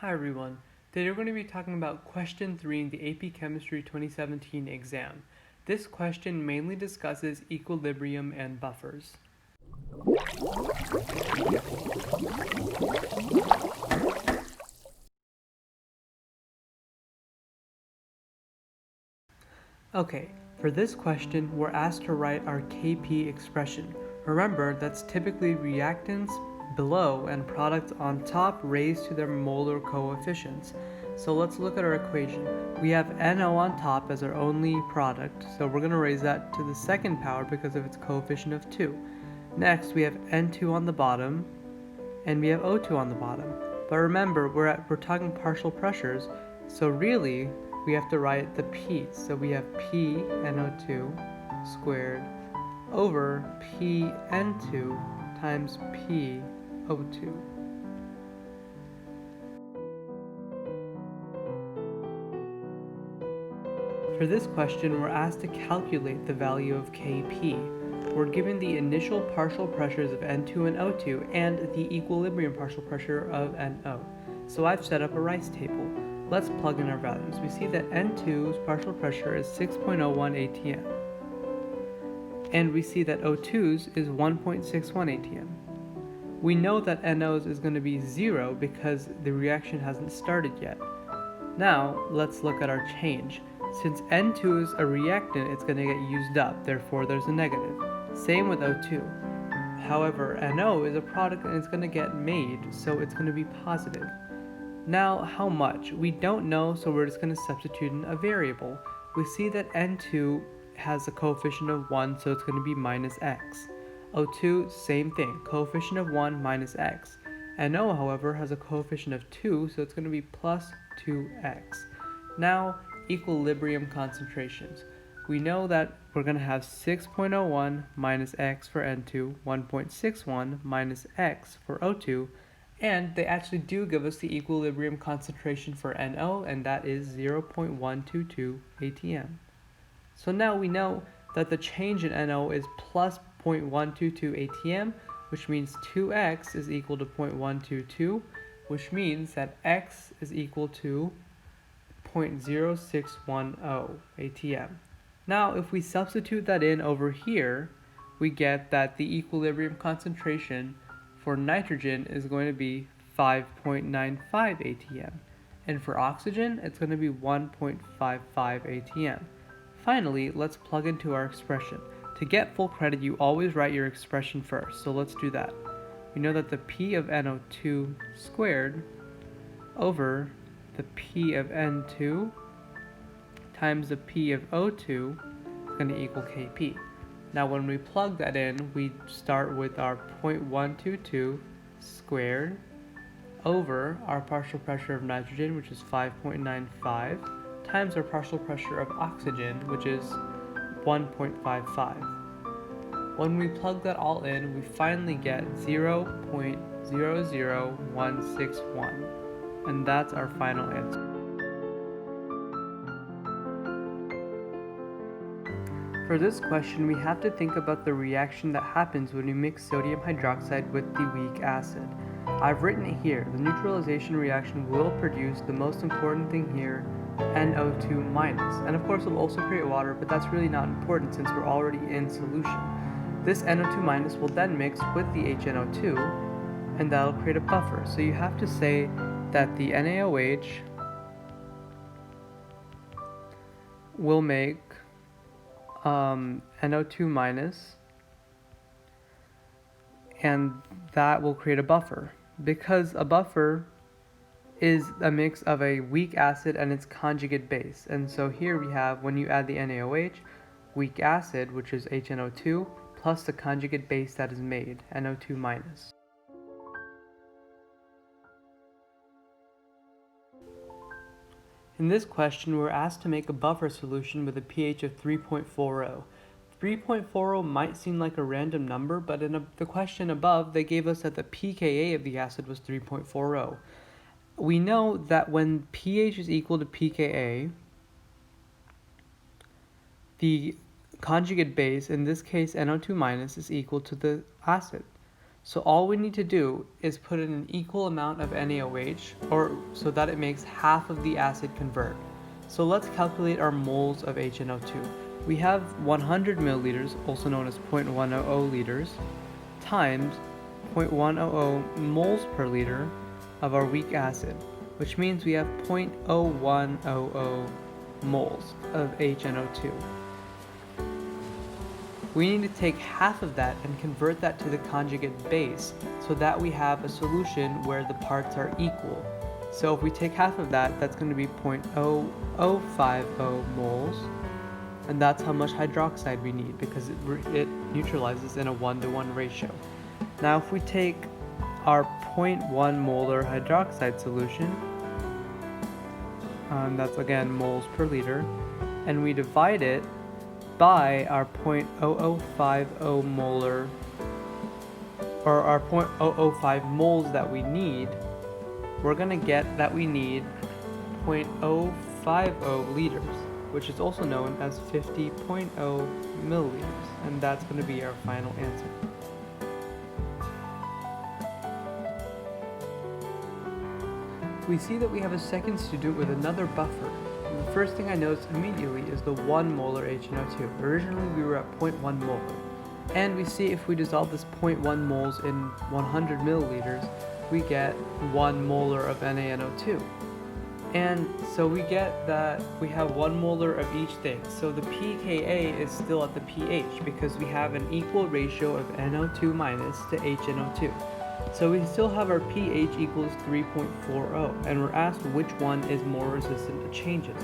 Hi everyone. Today we're going to be talking about question 3 in the AP Chemistry 2017 exam. This question mainly discusses equilibrium and buffers. Okay, for this question we're asked to write our Kp expression. Remember, that's typically reactants below and products on top raised to their molar coefficients. So let's look at our equation. We have NO on top as our only product, so we're going to raise that to the second power because of its coefficient of 2. Next, we have N2 on the bottom, and we have O2 on the bottom. But remember, we're talking partial pressures, so really we have to write the P. So we have P NO2 squared over P N2 times P O2. For this question, we're asked to calculate the value of Kp. We're given the initial partial pressures of N2 and O2 and the equilibrium partial pressure of NO. So I've set up a Rice table. Let's plug in our values. We see that N2's partial pressure is 6.01 atm. And we see that O2's is 1.61 atm. We know that NO's is going to be 0 because the reaction hasn't started yet. Now, let's look at our change. Since N2 is a reactant, it's going to get used up, therefore there's a negative. Same with O2. However, NO is a product and it's going to get made, so it's going to be positive. Now, how much? We don't know, so we're just going to substitute in a variable. We see that N2 has a coefficient of 1, so it's going to be minus x. O2, same thing, coefficient of 1 minus x. NO, however, has a coefficient of 2, so it's going to be plus 2x. Now, equilibrium concentrations. We know that we're going to have 6.01 minus x for N2, 1.61 minus x for O2, and they actually do give us the equilibrium concentration for NO, and that is 0.122 atm. So now we know that the change in NO is plus 0.122 atm, which means 2x is equal to 0.122, which means that x is equal to 0.0610 atm. Now, if we substitute that in over here, we get that the equilibrium concentration for nitrogen is going to be 5.95 atm, and for oxygen, it's going to be 1.55 atm. Finally, let's plug into our expression. To get full credit, you always write your expression first, so let's do that. We know that the P of NO2 squared over the P of N2 times the P of O2 is going to equal Kp. Now when we plug that in, we start with our 0.122 squared over our partial pressure of nitrogen, which is 5.95, times our partial pressure of oxygen, which is 1.55. When we plug that all in, we finally get 0.00161. And that's our final answer. For this question, we have to think about the reaction that happens when we mix sodium hydroxide with the weak acid. I've written it here. The neutralization reaction will produce the most important thing here, NO2 minus. And of course, it'll also create water, but that's really not important since we're already in solution. This NO2 minus will then mix with the HNO2, and that'll create a buffer. So you have to say that the NaOH will make NO2 minus, and that will create a buffer, because a buffer is a mix of a weak acid and its conjugate base. And so here we have, when you add the NaOH, weak acid, which is HNO2, plus the conjugate base that is made, NO2 minus. In this question, we're asked to make a buffer solution with a pH of 3.40. 3.40 might seem like a random number, but in the question above, they gave us that the pKa of the acid was 3.40. We know that when pH is equal to pKa, the conjugate base, in this case NO2 minus, is equal to the acid. So all we need to do is put in an equal amount of NaOH, or so that it makes half of the acid convert. So let's calculate our moles of HNO2. We have 100 milliliters, also known as 0.100 liters, times 0.100 moles per liter of our weak acid, which means we have 0.0100 moles of HNO2. We need to take half of that and convert that to the conjugate base so that we have a solution where the parts are equal. So if we take half of that, that's going to be 0.0050 moles, and that's how much hydroxide we need because it neutralizes in a 1-to-1 ratio. Now if we take our 0.1 molar hydroxide solution, that's again moles per liter, and we divide it by our 0.0050 molar, or our 0.005 moles that we need, we're going to get that we need 0.050 liters, which is also known as 50.0 milliliters, and that's going to be our final answer. We see that we have a second student with another buffer. And the first thing I notice immediately is the 1 molar HNO2. Originally we were at 0.1 molar. And we see if we dissolve this 0.1 moles in 100 milliliters, we get 1 molar of NaNO2. And so we get that we have 1 molar of each thing. So the pKa is still at the pH because we have an equal ratio of NO2 minus to HNO2. So we still have our pH equals 3.40, and we're asked which one is more resistant to changes.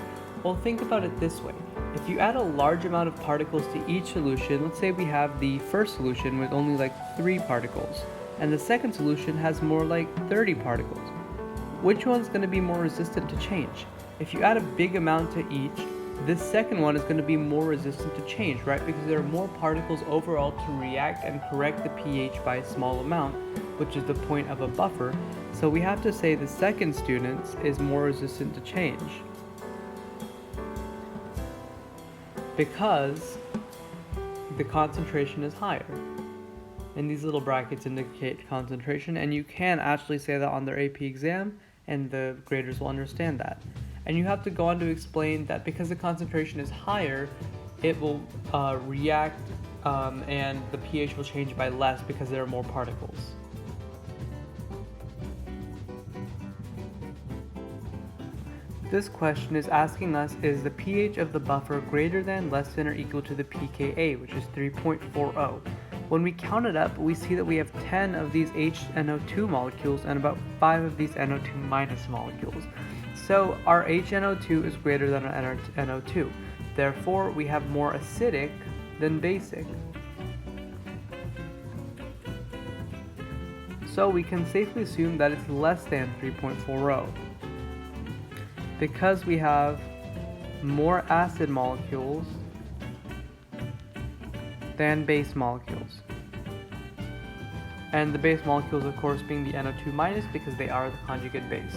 Well, think about it this way. If you add a large amount of particles to each solution, let's say we have the first solution with only like 3 particles, and the second solution has more like 30 particles. Which one's going to be more resistant to change? If you add a big amount to each, this second one is going to be more resistant to change, right? Because there are more particles overall to react and correct the pH by a small amount, which is the point of a buffer. So we have to say the second student is more resistant to change because the concentration is higher. And these little brackets indicate concentration, and you can actually say that on their AP exam, and the graders will understand that. And you have to go on to explain that because the concentration is higher, it will react and the pH will change by less because there are more particles. This question is asking us, is the pH of the buffer greater than, less than, or equal to the pKa, which is 3.40. When we count it up, we see that we have 10 of these HNO2 molecules and about 5 of these NO2 minus molecules. So our HNO2 is greater than our NO2. Therefore, we have more acidic than basic. So we can safely assume that it's less than 3.40 because we have more acid molecules than base molecules. And the base molecules, of course, being the NO2 minus because they are the conjugate base.